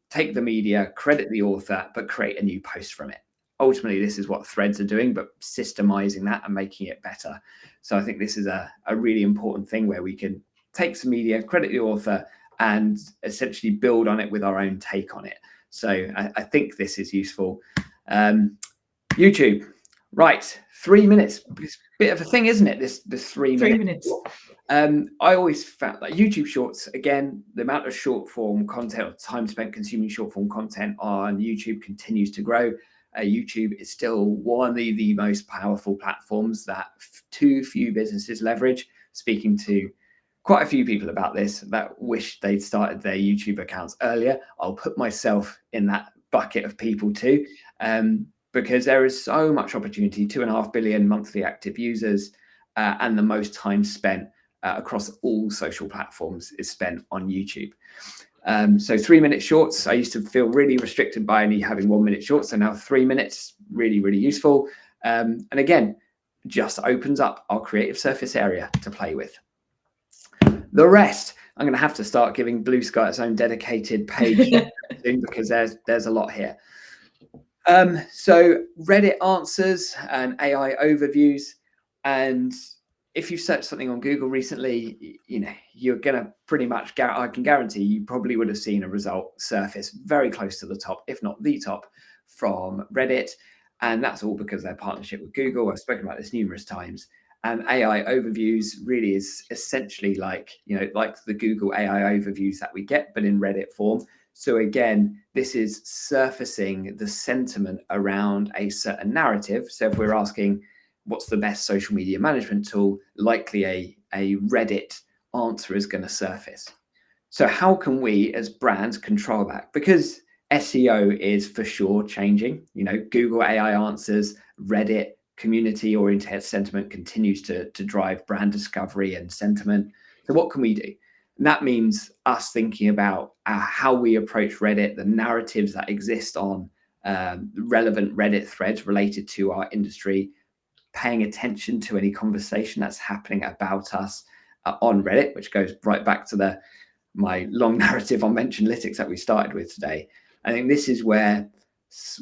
take the media, credit the author, but create a new post from it. Ultimately, this is what Threads are doing, but systemizing that and making it better. So I think this is a really important thing where we can take some media, credit the author, and essentially build on it with our own take on it. So I think this is useful. YouTube, right? 3 minutes. It's a bit of a thing, isn't it? This 3 minutes. 3 minutes. I always found that YouTube Shorts, again, the amount of short form content or time spent consuming short form content on YouTube continues to grow. YouTube is still one of the most powerful platforms that too few businesses leverage. Speaking to quite a few people about this that wish they'd started their YouTube accounts earlier. I'll put myself in that bucket of people too, because there is so much opportunity, 2.5 billion monthly active users, and the most time spent across all social platforms is spent on YouTube. So 3 minute shorts, I used to feel really restricted by only having 1 minute shorts. So now 3 minutes, really, really useful. And again, just opens up our creative surface area to play with. The rest, I'm going to have to start giving Blue Sky its own dedicated page soon, because there's a lot here. So Reddit answers and AI overviews. And if you've searched something on Google recently, you're going to pretty much, I can guarantee you probably would have seen a result surface very close to the top, if not the top, from Reddit. And that's all because of their partnership with Google. I've spoken about this numerous times. And AI overviews really is essentially like the Google AI overviews that we get, but in Reddit form. So again, this is surfacing the sentiment around a certain narrative. So if we're asking, what's the best social media management tool, likely a Reddit answer is going to surface. So how can we as brands control that? Because SEO is for sure changing. Google AI answers, Reddit, community-oriented sentiment continues to drive brand discovery and sentiment. So what can we do? And that means us thinking about how we approach Reddit, the narratives that exist on relevant Reddit threads related to our industry, paying attention to any conversation that's happening about us on Reddit, which goes right back to my long narrative on Mentionlytics that we started with today. I think this is where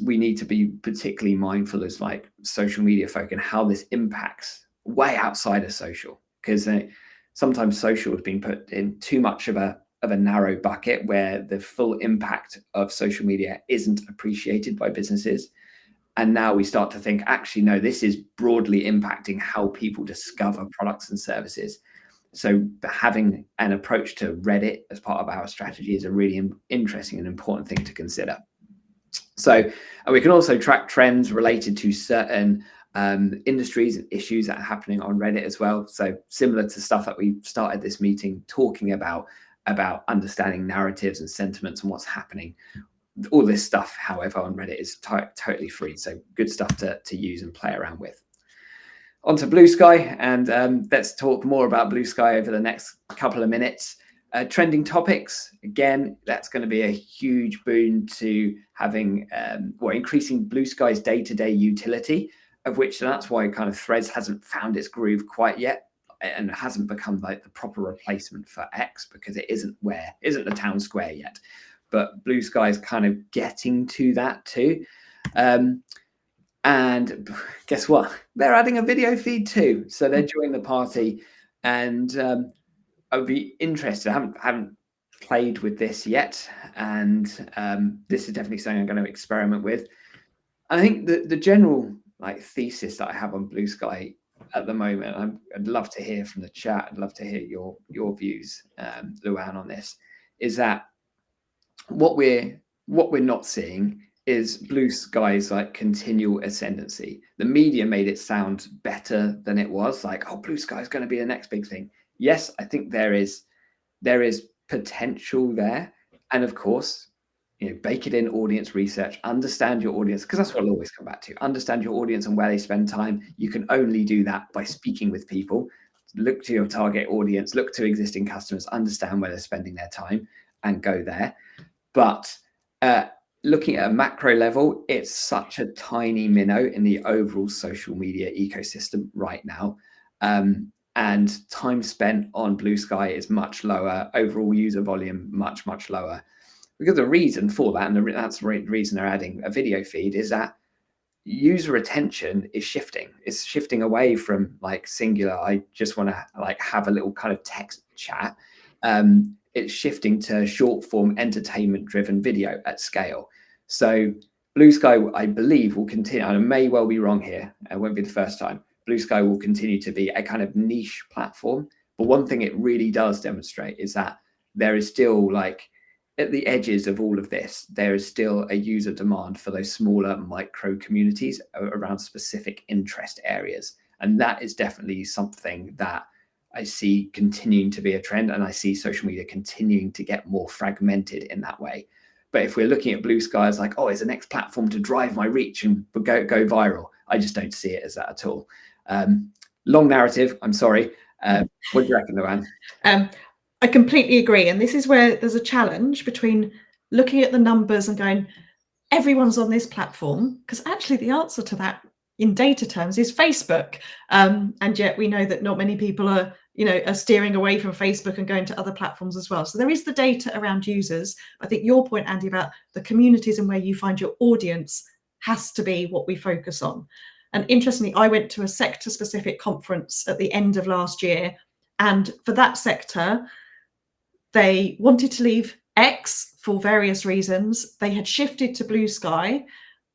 we need to be particularly mindful as like social media folk and how this impacts way outside of social, because sometimes social has been put in too much of a narrow bucket where the full impact of social media isn't appreciated by businesses. And now we start to think, actually, no, this is broadly impacting how people discover products and services. So having an approach to Reddit as part of our strategy is a really interesting and important thing to consider. So we can also track trends related to certain industries and issues that are happening on Reddit as well. So similar to stuff that we started this meeting talking about understanding narratives and sentiments and what's happening. All this stuff, however, on Reddit is totally free. So good stuff to use and play around with. On to Blue Sky, and let's talk more about Blue Sky over the next couple of minutes. Trending topics, again, that's going to be a huge boon to having increasing Blue Sky's day-to-day utility, of which that's why kind of Threads hasn't found its groove quite yet and hasn't become like the proper replacement for X, because it isn't the town square yet. But Blue Sky is kind of getting to that too. And guess what? They're adding a video feed too. So they're joining the party, and I'd be interested. I haven't played with this yet, and this is definitely something I'm going to experiment with. I think the general like thesis that I have on Blue Sky at the moment, I'd love to hear from the chat. I'd love to hear your views, Luan, on this. Is that what we're not seeing is Blue Sky's like continual ascendancy. The media made it sound better than it was. Like, oh, Blue Sky is going to be the next big thing. Yes, I think there is potential there, and of course, bake it in audience research, understand your audience, because that's what I'll always come back to. Understand your audience and where they spend time. You can only do that by speaking with people. Look to your target audience, look to existing customers, understand where they're spending their time, and go there. But looking at a macro level, it's such a tiny minnow in the overall social media ecosystem right now. And time spent on Blue Sky is much lower, overall user volume much, much lower. Because the reason for that, and that's the reason they're adding a video feed, is that user attention is shifting. It's shifting away from like singular, I just want to like have a little kind of text chat. It's shifting to short form entertainment driven video at scale. So Blue Sky, I believe, will continue, and I may well be wrong here, it won't be the first time. Blue Sky will continue to be a kind of niche platform. But one thing it really does demonstrate is that there is still, like, at the edges of all of this, there is still a user demand for those smaller micro communities around specific interest areas. And that is definitely something that I see continuing to be a trend, and I see social media continuing to get more fragmented in that way. But if we're looking at Blue Sky as like, oh, it's the next platform to drive my reach and go viral, I just don't see it as that at all. Long narrative, I'm sorry. What do you reckon, Luan? I completely agree. And this is where there's a challenge between looking at the numbers and going, everyone's on this platform, because actually the answer to that in data terms is Facebook. And yet we know that not many people are steering away from Facebook and going to other platforms as well. So there is the data around users. I think your point, Andy, about the communities and where you find your audience has to be what we focus on. And interestingly, I went to a sector-specific conference at the end of last year. And for that sector, they wanted to leave X for various reasons. They had shifted to Blue Sky,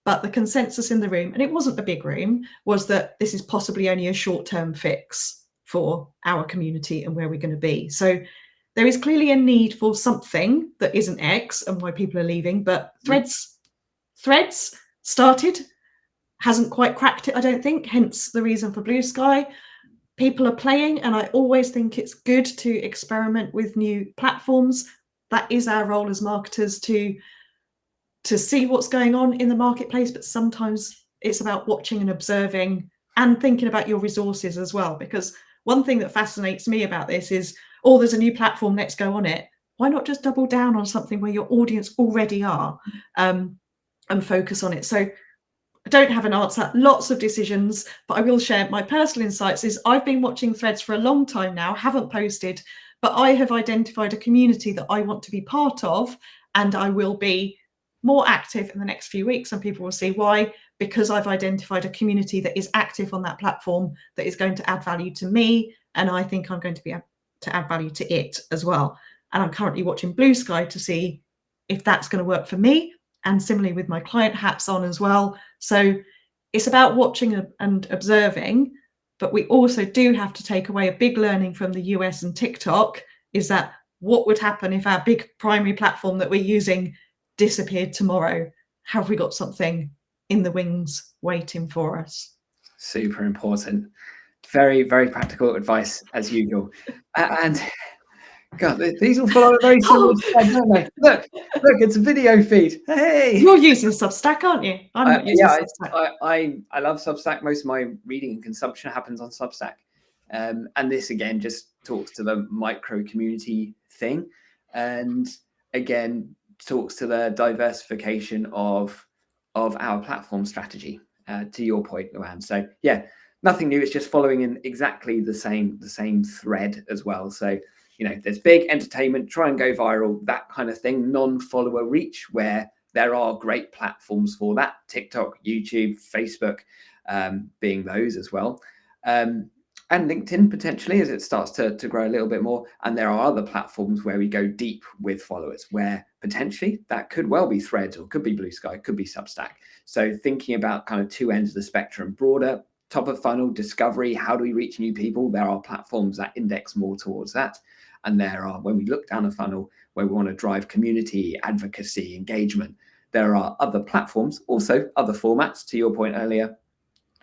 but the consensus in the room, and it wasn't a big room, was that this is possibly only a short-term fix for our community and where we're going to be. So there is clearly a need for something that isn't X and why people are leaving, but Threads started, hasn't quite cracked it, I don't think, hence the reason for Blue Sky. People are playing, and I always think it's good to experiment with new platforms. That is our role as marketers, to see what's going on in the marketplace, but sometimes it's about watching and observing and thinking about your resources as well. Because one thing that fascinates me about this is, oh, there's a new platform, let's go on it. Why not just double down on something where your audience already are, and focus on it? So I don't have an answer, lots of decisions, but I will share my personal insights. Is I've been watching Threads for a long time now, haven't posted, but I have identified a community that I want to be part of, and I will be more active in the next few weeks, and people will see why, because I've identified a community that is active on that platform that is going to add value to me, and I think I'm going to be able to add value to it as well. And I'm currently watching Blue Sky to see if that's going to work for me, and similarly with my client hats on as well. So it's about watching and observing, but we also do have to take away a big learning from the US and TikTok, is that what would happen if our big primary platform that we're using disappeared tomorrow? Have we got something in the wings waiting for us? Super important. Very, very practical advice as usual. And God, these all follow a very similar trend, don't they? Look, it's a video feed. Hey, you're using Substack, aren't you? I'm not using Substack. I love Substack. Most of my reading and consumption happens on Substack. And this again just talks to the micro community thing, and again talks to the diversification of our platform strategy, to your point, Luan. So yeah, nothing new. It's just following in exactly the same thread as well. So there's big entertainment, try and go viral, that kind of thing, non-follower reach, where there are great platforms for that, TikTok, YouTube, Facebook, being those as well, and LinkedIn potentially as it starts to grow a little bit more. And there are other platforms where we go deep with followers, where potentially that could well be Threads, or could be Blue Sky, could be Substack. So thinking about kind of two ends of the spectrum, broader, top of funnel discovery, how do we reach new people? There are platforms that index more towards that. And there are, when we look down a funnel where we want to drive community, advocacy, engagement, there are other platforms, also other formats, to your point earlier,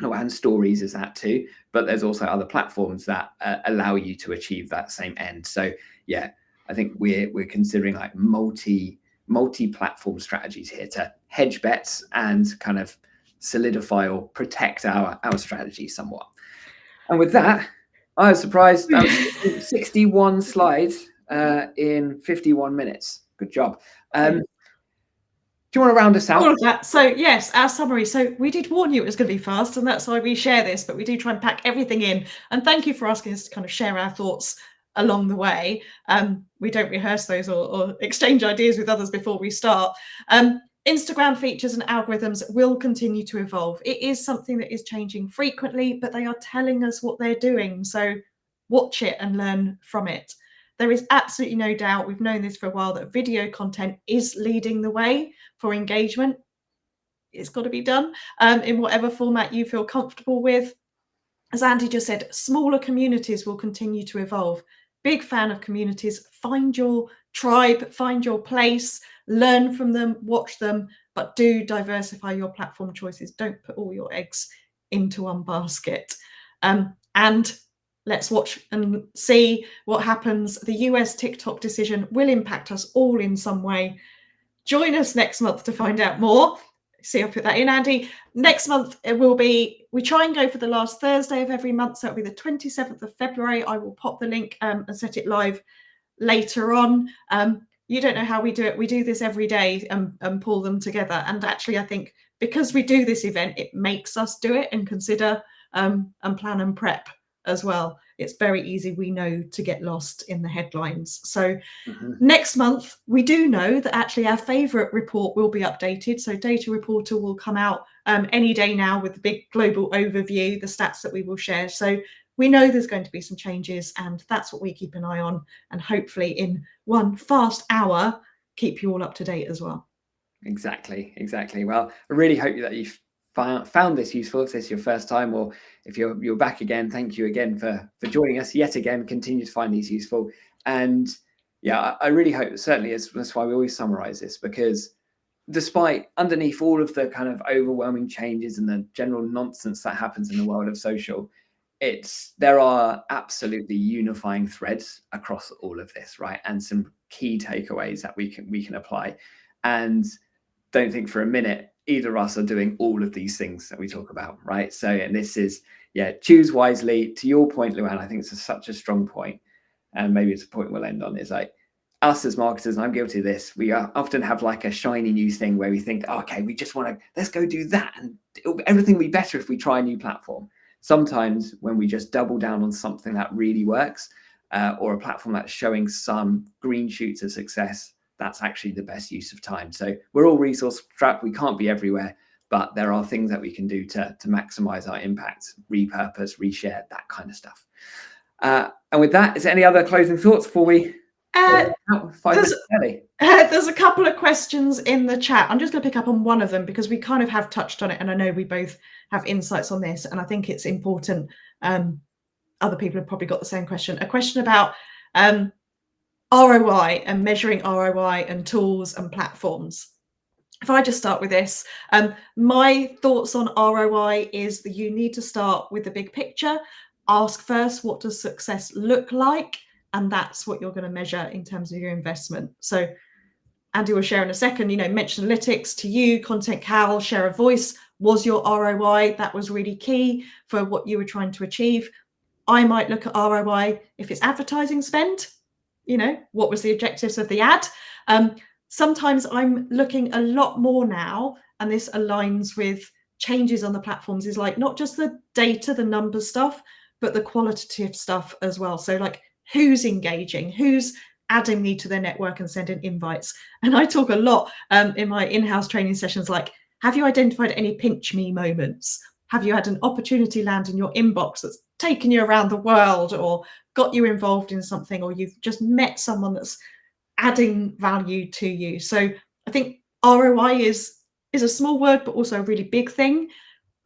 and stories is that too, but there's also other platforms that allow you to achieve that same end. So yeah, I think we're considering like multi-platform strategies here to hedge bets and kind of solidify or protect our strategy somewhat. And with that, I was surprised that was 61 slides in 51 minutes. Good job. Do you want to round us out? All of that. So yes, our summary. So we did warn you it was going to be fast, and that's why we share this, but we do try and pack everything in. And thank you for asking us to kind of share our thoughts along the way. We don't rehearse those or exchange ideas with others before we start. Instagram features and algorithms will continue to evolve. It is something that is changing frequently, but they are telling us what they're doing. So watch it and learn from it. There is absolutely no doubt, we've known this for a while, that video content is leading the way for engagement. It's got to be done in whatever format you feel comfortable with. As Andy just said, smaller communities will continue to evolve. Big fan of communities. Find your tribe, find your place, learn from them, watch them, but do diversify your platform choices. Don't put all your eggs into one basket. And let's watch and see what happens. The US TikTok decision will impact us all in some way. Join us next month to find out more. See, I'll put that in, Andy. Next month, it will be, we try and go for the last Thursday of every month. So it'll be the 27th of February. I will pop the link and set it live later on. You don't know how we do it. We do this every day and pull them together. And actually, I think because we do this event, it makes us do it and consider and plan and prep as well. It's very easy, we know, to get lost in the headlines. So next month, we do know that actually our favorite report will be updated. So Data Reporter will come out any day now with the big global overview, the stats that we will share. So we know there's going to be some changes, and that's what we keep an eye on. And hopefully in one fast hour, keep you all up to date as well. Exactly. Well, I really hope that you've found this useful. If this is your first time, or if you're back again, thank you again for joining us yet again. Continue to find these useful. And yeah, I really hope, certainly that's why we always summarize this, because despite underneath all of the kind of overwhelming changes and the general nonsense that happens in the world of social, there are absolutely unifying threads across all of this, right? And some key takeaways that we can apply. And don't think for a minute either of us are doing all of these things that we talk about, right? So, and this is, choose wisely. To your point, Luan, I think it's such a strong point, and maybe it's a point we'll end on, is like, us as marketers, and I'm guilty of this, we often have like a shiny new thing where we think, okay, we just want to, let's go do that, and everything will be better if we try a new platform. Sometimes when we just double down on something that really works, or a platform that's showing some green shoots of success, that's actually the best use of time. So we're all resource strapped. We can't be everywhere, but there are things that we can do to maximize our impact, repurpose, reshare, that kind of stuff. And with that, is there any other closing thoughts before we there's a couple of questions in the chat. I'm just going to pick up on one of them because we kind of have touched on it, and I know we both have insights on this, and I think it's important. Other people have probably got the same question. A question about ROI and measuring ROI and tools and platforms. If I just start with this, my thoughts on ROI is that you need to start with the big picture. Ask first, what does success look like? And that's what you're going to measure in terms of your investment. So Andy will share in a second, mention analytics to you, Content Cal, share a voice was your ROI. That was really key for what you were trying to achieve. I might look at ROI if it's advertising spend. You know, what was the objectives of the ad? Sometimes I'm looking a lot more now, and this aligns with changes on the platforms, is like not just the data, the numbers stuff, but the qualitative stuff as well. So like, who's engaging, who's adding me to their network and sending invites. And I talk a lot in my in-house training sessions, like, have you identified any pinch me moments? Have you had an opportunity land in your inbox that's taken you around the world or got you involved in something, or you've just met someone that's adding value to you? So I think ROI is a small word, but also a really big thing.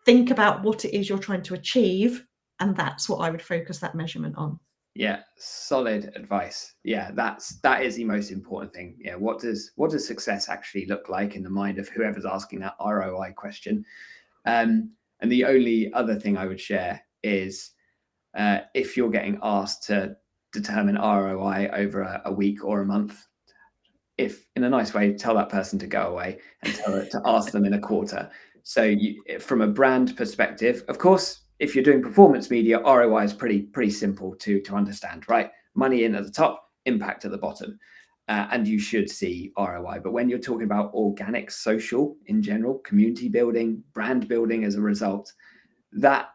Think about what it is you're trying to achieve, and that's what I would focus that measurement on. Yeah, solid advice. Yeah, that is the most important thing. Yeah, what does success actually look like in the mind of whoever's asking that ROI question? And the only other thing I would share is if you're getting asked to determine ROI over a week or a month, if in a nice way, tell that person to go away and tell it to ask them in a quarter. So from a brand perspective, of course, if you're doing performance media, ROI is pretty simple to understand, right? Money in at the top, impact at the bottom. And you should see ROI. But when you're talking about organic social in general, community building, brand building as a result, that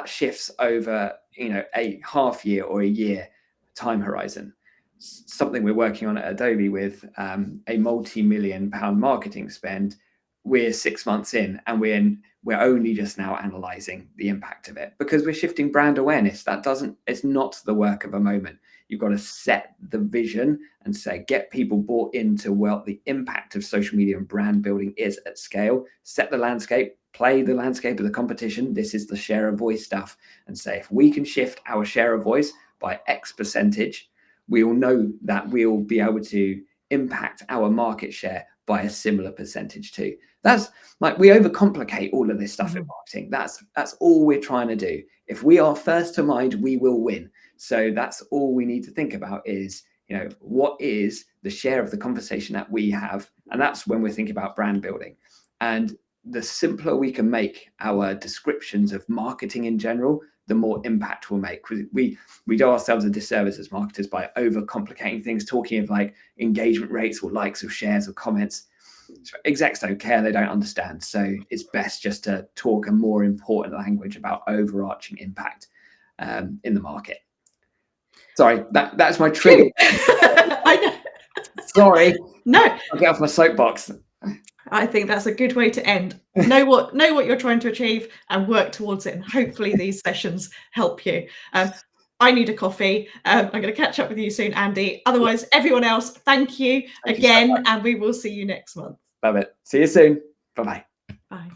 shifts over, you know, a half year or a year time horizon. Something we're working on at Adobe with a multi-million-pound marketing spend. We're 6 months in, and we're only just now analyzing the impact of it, because we're shifting brand awareness. It's not the work of a moment. You've got to set the vision and say, get people bought into what the impact of social media and brand building is at scale. Set the landscape, play the landscape of the competition. This is the share of voice stuff, and say, if we can shift our share of voice by X percentage, we all know that we'll be able to impact our market share by a similar percentage too. That's like, we overcomplicate all of this stuff in marketing. That's all we're trying to do. If we are first to mind, we will win. So that's all we need to think about is, you know, what is the share of the conversation that we have? And that's when we're thinking about brand building. And the simpler we can make our descriptions of marketing in general, the more impact we'll make. We do ourselves a disservice as marketers by overcomplicating things, talking of like engagement rates or likes or shares or comments. Execs don't care, they don't understand. So it's best just to talk a more important language about overarching impact in the market. Sorry, that's my trigger. I know. Sorry. No. I'll get off my soapbox. I think that's a good way to end. Know what you're trying to achieve and work towards it. And hopefully these sessions help you. I need a coffee. I'm going to catch up with you soon, Andy. Otherwise, everyone else, thank you again. And we will see you next month. Love it. See you soon. Bye-bye. Bye.